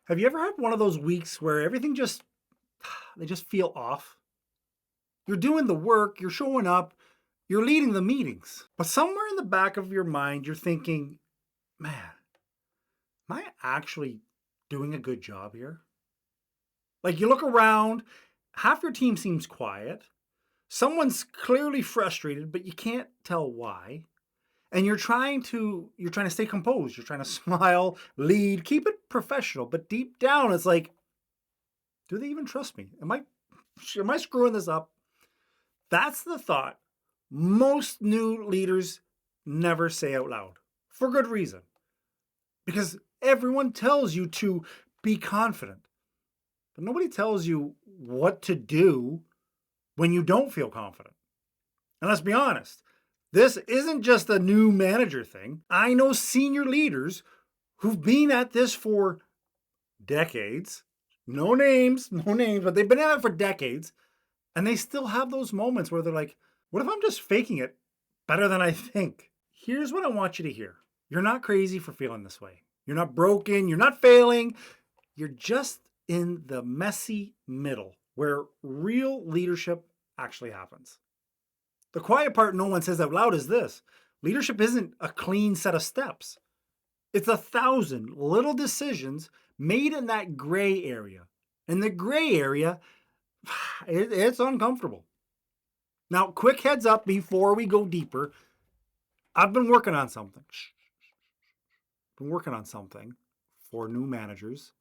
Have you ever had one of those weeks where everything just they just feel off? You're doing the work, you're showing up, you're leading the meetings. But somewhere in the back of your mind, you're thinking, man, am I actually doing a good job here? Like you look around, half your team seems quiet. Someone's clearly frustrated, but you can't tell why. And you're trying to stay composed. You're trying to smile, lead, keep it professional, but deep down it's like, do they even trust me? Am I screwing this up? That's the thought most new leaders never say out loud for good reason. Because everyone tells you to be confident, but nobody tells you what to do when you don't feel confident. And let's be honest, this isn't just a new manager thing. I know senior leaders who've been at this for decades. No names, no names, but they've been at it for decades. And they still have those moments where they're like, what if I'm just faking it better than I think? Here's what I want you to hear. You're not crazy for feeling this way. You're not broken. You're not failing. You're just in the messy middle where real leadership actually happens. The quiet part no one says out loud is this: leadership isn't a clean set of steps. It's 1,000 little decisions made in that gray area. And the gray area, it's uncomfortable. Now, quick heads up before we go deeper. I've been working on something. Been working on something for new managers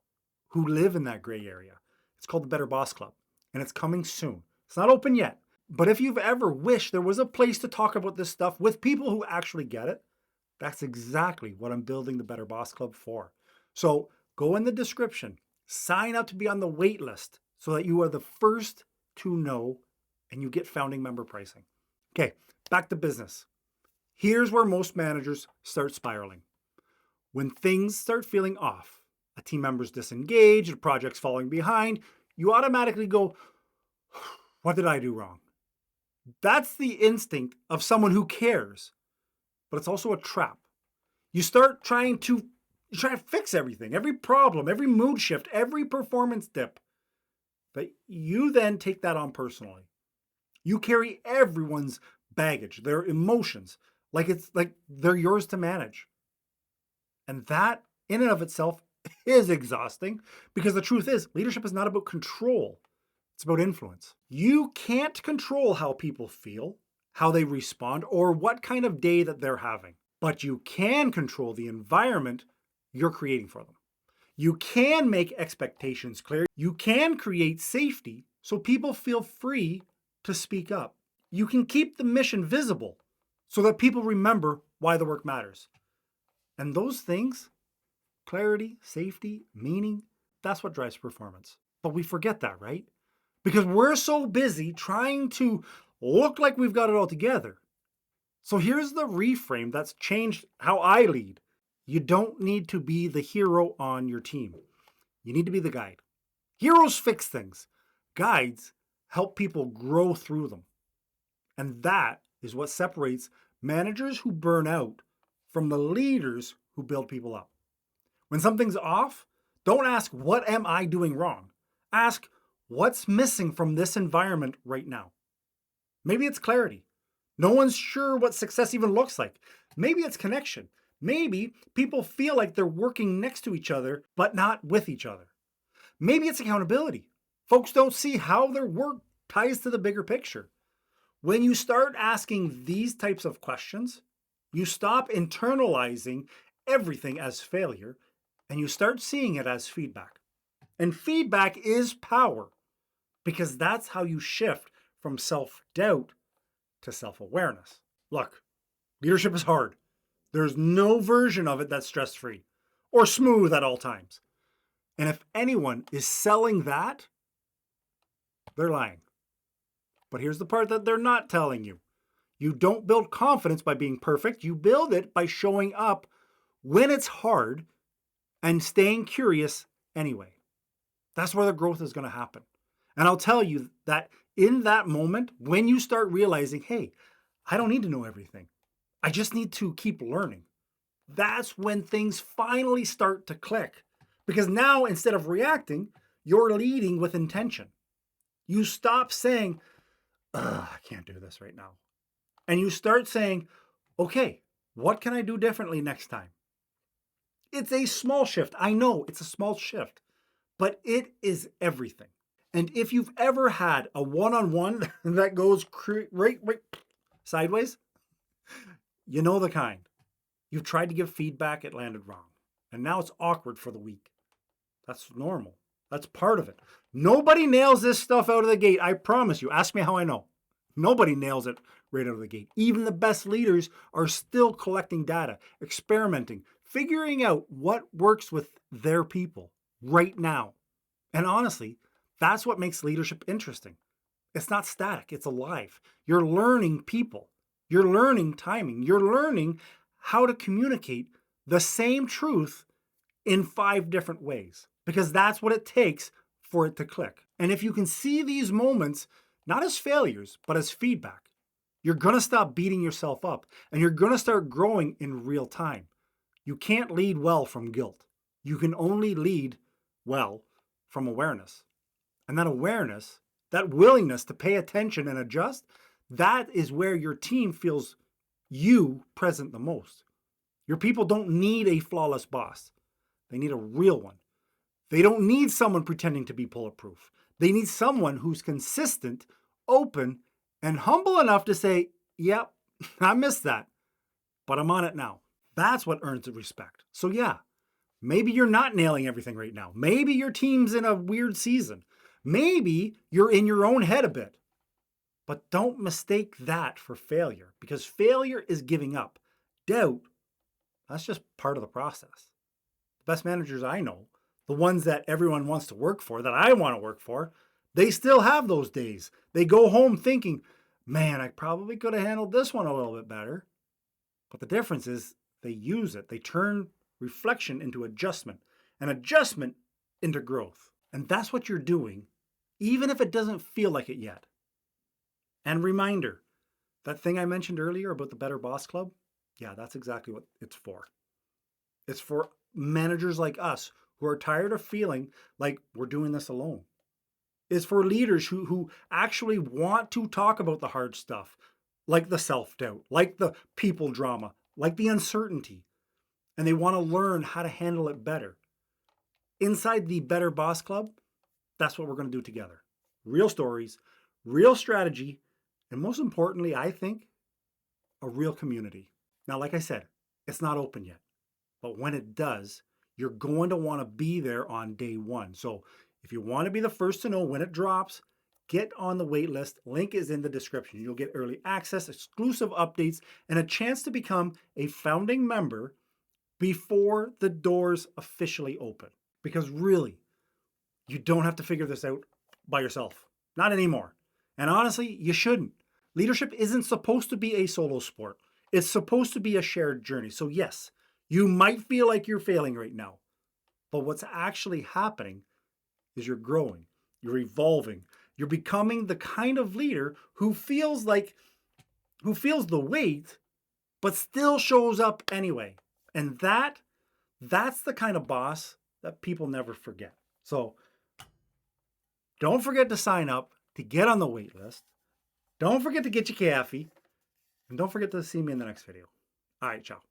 who live in that gray area. It's called the Better Boss Club, and it's coming soon. It's not open yet, but if you've ever wished there was a place to talk about this stuff with people who actually get it, that's exactly what I'm building the Better Boss Club for. So go in the description, sign up to be on the wait list so that you are the first to know and you get founding member pricing. Okay, back to business. Here's where most managers start spiraling. When things start feeling off, a team member's disengaged, a project's falling behind, you automatically go, what did I do wrong? That's the instinct of someone who cares, but it's also a trap. You start trying to fix everything, every problem, every mood shift, every performance dip. But you then take that on personally. You carry everyone's baggage, their emotions, like they're yours to manage. And that in and of itself is exhausting because the truth is leadership is not about control. It's about influence. You can't control how people feel, how they respond, or what kind of day that they're having. But you can control the environment you're creating for them. You can make expectations clear. You can create safety so people feel free to speak up. You can keep the mission visible so that people remember why the work matters. And those things, clarity, safety, meaning, that's what drives performance. But we forget that, right? Because we're so busy trying to look like we've got it all together. So here's the reframe that's changed how I lead. You don't need to be the hero on your team. You need to be the guide. Heroes fix things. Guides help people grow through them. And that is what separates managers who burn out from the leaders who build people up. When something's off, don't ask, what am I doing wrong? Ask, what's missing from this environment right now? Maybe it's clarity. No one's sure what success even looks like. Maybe it's connection. Maybe people feel like they're working next to each other, but not with each other. Maybe it's accountability. Folks don't see how their work ties to the bigger picture. When you start asking these types of questions, you stop internalizing everything as failure and you start seeing it as feedback. And feedback is power because that's how you shift from self-doubt to self-awareness. Look, leadership is hard. There's no version of it that's stress-free or smooth at all times. And if anyone is selling that, they're lying. But here's the part that they're not telling you. You don't build confidence by being perfect. You build it by showing up when it's hard and staying curious anyway. That's where the growth is going to happen. And I'll tell you that in that moment, when you start realizing, hey, I don't need to know everything. I just need to keep learning. That's when things finally start to click Because now, instead of reacting, you're leading with intention. You stop saying, ugh, I can't do this right now. And you start saying, okay, what can I do differently next time? It's a small shift. I know it's a small shift, but it is everything. And if you've ever had a one-on-one that goes right sideways, you know the kind. You've tried to give feedback, it landed wrong. And now it's awkward for the week. That's normal. That's part of it. Nobody nails this stuff out of the gate. I promise you. Ask me how I know. Nobody nails it right out of the gate. Even the best leaders are still collecting data, experimenting, figuring out what works with their people right now. And honestly, that's what makes leadership interesting. It's not static, it's alive. You're learning people. You're learning timing. You're learning how to communicate the same truth in 5 different ways, because that's what it takes for it to click. And if you can see these moments not as failures, but as feedback, you're going to stop beating yourself up and you're going to start growing in real time. You can't lead well from guilt. You can only lead well from awareness. And that awareness, that willingness to pay attention and adjust, that is where your team feels you present the most. Your people don't need a flawless boss. They need a real one. They don't need someone pretending to be bulletproof. They need someone who's consistent, open, and humble enough to say, yep, I missed that, but I'm on it now. That's what earns the respect. So yeah, maybe you're not nailing everything right now. Maybe your team's in a weird season. Maybe you're in your own head a bit. But don't mistake that for failure, because failure is giving up. Doubt, that's just part of the process. The best managers I know, the ones that everyone wants to work for, that I want to work for, they still have those days. They go home thinking, man, I probably could have handled this one a little bit better. But the difference is they use it. They turn reflection into adjustment and adjustment into growth. And that's what you're doing, even if it doesn't feel like it yet. And reminder, that thing I mentioned earlier about the Better Boss Club, yeah, that's exactly what it's for. It's for managers like us who are tired of feeling like we're doing this alone. It's for leaders who actually want to talk about the hard stuff, like the self-doubt, like the people drama, like the uncertainty, and they want to learn how to handle it better. Inside the Better Boss Club, that's what we're going to do together. Real stories, real strategy, and most importantly, I think, a real community. Now, like I said, it's not open yet, but when it does, you're going to want to be there on day 1. So if you want to be the first to know when it drops, get on the wait list. Link is in the description. You'll get early access, exclusive updates, and a chance to become a founding member before the doors officially open. Because really, you don't have to figure this out by yourself. Not anymore. And honestly, you shouldn't. Leadership isn't supposed to be a solo sport. It's supposed to be a shared journey. So yes, you might feel like you're failing right now, but what's actually happening is you're growing, you're evolving, you're becoming the kind of leader who feels the weight, but still shows up anyway. And that's the kind of boss that people never forget. So don't forget to sign up to get on the wait list. Don't forget to get your coffee. And don't forget to see me in the next video. All right, ciao.